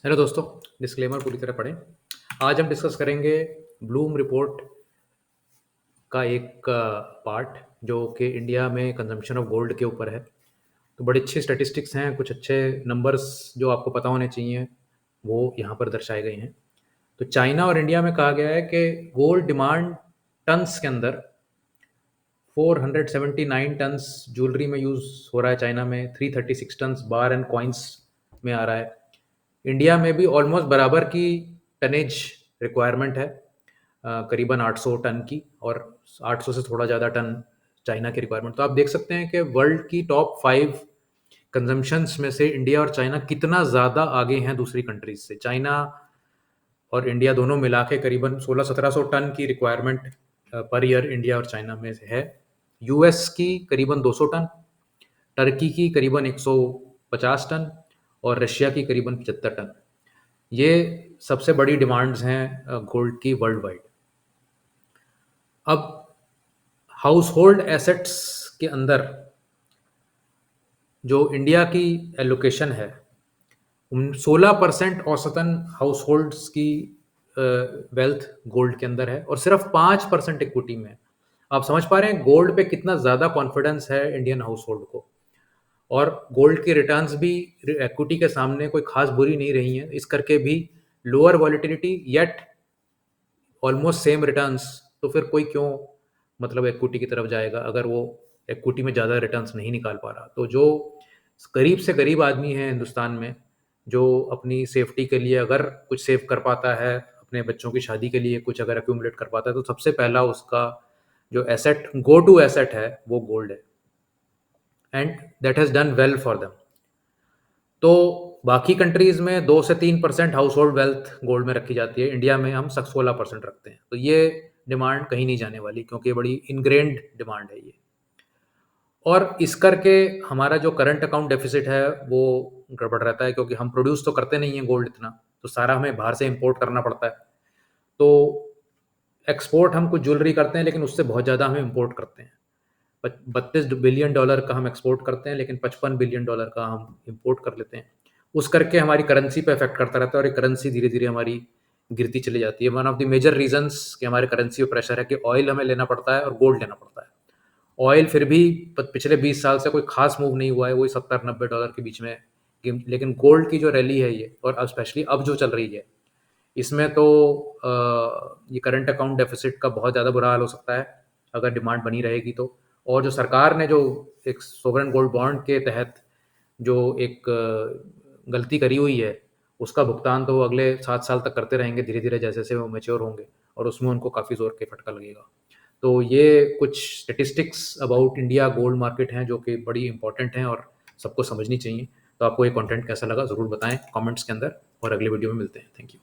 Hello दोस्तों, disclaimer पूरी तरह पढ़ें। आज हम डिस्कस करेंगे ब्लूम रिपोर्ट का एक पार्ट जो कि इंडिया में कंजम्पशन ऑफ गोल्ड के ऊपर है। तो बड़े अच्छे स्टैटिस्टिक्स हैं, कुछ अच्छे नंबर्स जो आपको पता होने चाहिए वो यहाँ पर दर्शाए गए हैं। तो चाइना और इंडिया में कहा गया है कि गोल्ड डिमांड टन्स के अंदर 479 टन्स ज्वेलरी में यूज़ हो रहा है चाइना में, 336 टन्स बार एंड कॉइन्स में आ रहा है। इंडिया में भी ऑलमोस्ट बराबर की टनेज रिक्वायरमेंट है, करीबन 800 टन की, और 800 से थोड़ा ज़्यादा टन चाइना की रिक्वायरमेंट। तो आप देख सकते हैं कि वर्ल्ड की टॉप 5 कंजम्पशंस में से इंडिया और चाइना कितना ज़्यादा आगे हैं दूसरी कंट्रीज से। चाइना और इंडिया दोनों मिला के करीबन 1600-1700 टन की रिक्वायरमेंट पर ईयर इंडिया और चाइना में से है। यूएस की करीबन 200 टन, टर्की की करीबन 150 टन और रशिया की करीबन 75 टन। ये सबसे बड़ी डिमांड्स हैं गोल्ड की वर्ल्ड वाइड। अब हाउस होल्ड एसेट्स के अंदर जो इंडिया की एलोकेशन है, 16% औसतन हाउस होल्ड्स की वेल्थ गोल्ड के अंदर है और सिर्फ 5% इक्विटी में है। आप समझ पा रहे हैं गोल्ड पे कितना ज़्यादा कॉन्फिडेंस है इंडियन हाउस होल्ड को। और गोल्ड की रिटर्न्स भी इक्विटी के सामने कोई खास बुरी नहीं रही हैं, इस करके भी lower volatility yet almost same returns. तो फिर कोई क्यों मतलब इक्विटी की तरफ जाएगा अगर वो इक्विटी में ज़्यादा रिटर्न्स नहीं निकाल पा रहा। तो जो गरीब से गरीब आदमी है हिंदुस्तान में, जो अपनी सेफ्टी के लिए अगर कुछ सेव कर पाता है, अपने बच्चों की शादी के लिए कुछ अगर एक्यूमुलेट कर पाता है, तो सबसे पहला उसका जो एसेट गो टू एसेट है वो गोल्ड है, and that has done well for them. तो बाकी कंट्रीज में 2 से 3% हाउस होल्ड वेल्थ गोल्ड में रखी जाती है, इंडिया में हम 16% रखते हैं। तो ये डिमांड कहीं नहीं जाने वाली, क्योंकि ये बड़ी इनग्रेन्ड डिमांड है ये। और इस करके हमारा जो करंट अकाउंट डेफिसिट है वो गड़बड़ रहता है, क्योंकि हम प्रोड्यूस तो करते नहीं हैं गोल्ड इतना, तो सारा हमें बाहर से इंपोर्ट करना पड़ता है। तो एक्सपोर्ट हम कुछ ज्वेलरी करते हैं, लेकिन उससे बहुत ज़्यादा हमें इंपोर्ट करते हैं। $32 बिलियन का हम एक्सपोर्ट करते हैं, लेकिन $55 बिलियन का हम इंपोर्ट कर लेते हैं। उस करके हमारी करेंसी पे इफेक्ट करता रहता है, और ये करेंसी धीरे धीरे हमारी गिरती चली जाती है। One of the major reasons कि हमारे करेंसी पे प्रेशर है कि ऑयल हमें लेना पड़ता है और गोल्ड लेना पड़ता है। ऑयल फिर भी पिछले 20 साल से कोई खास मूव नहीं हुआ है, वही $70-90 के बीच में। लेकिन गोल्ड की जो रैली है ये, और अब स्पेशली अब जो चल रही है, इसमें तो ये करंट अकाउंट डेफिसिट का बहुत ज़्यादा बुरा हाल हो सकता है अगर डिमांड बनी रहेगी तो। और जो सरकार ने जो एक सोवरेन गोल्ड बॉन्ड के तहत जो एक गलती करी हुई है, उसका भुगतान तो वो अगले 7 साल तक करते रहेंगे धीरे धीरे, जैसे जैसे वो मैच्योर होंगे, और उसमें उनको काफ़ी ज़ोर के फटका लगेगा। तो ये कुछ statistics about India gold market हैं जो कि बड़ी इंपॉर्टेंट हैं और सबको समझनी चाहिए। तो आपको ये कंटेंट कैसा लगा ज़रूर बताएं कमेंट्स के अंदर, और अगले वीडियो में मिलते हैं। Thank you.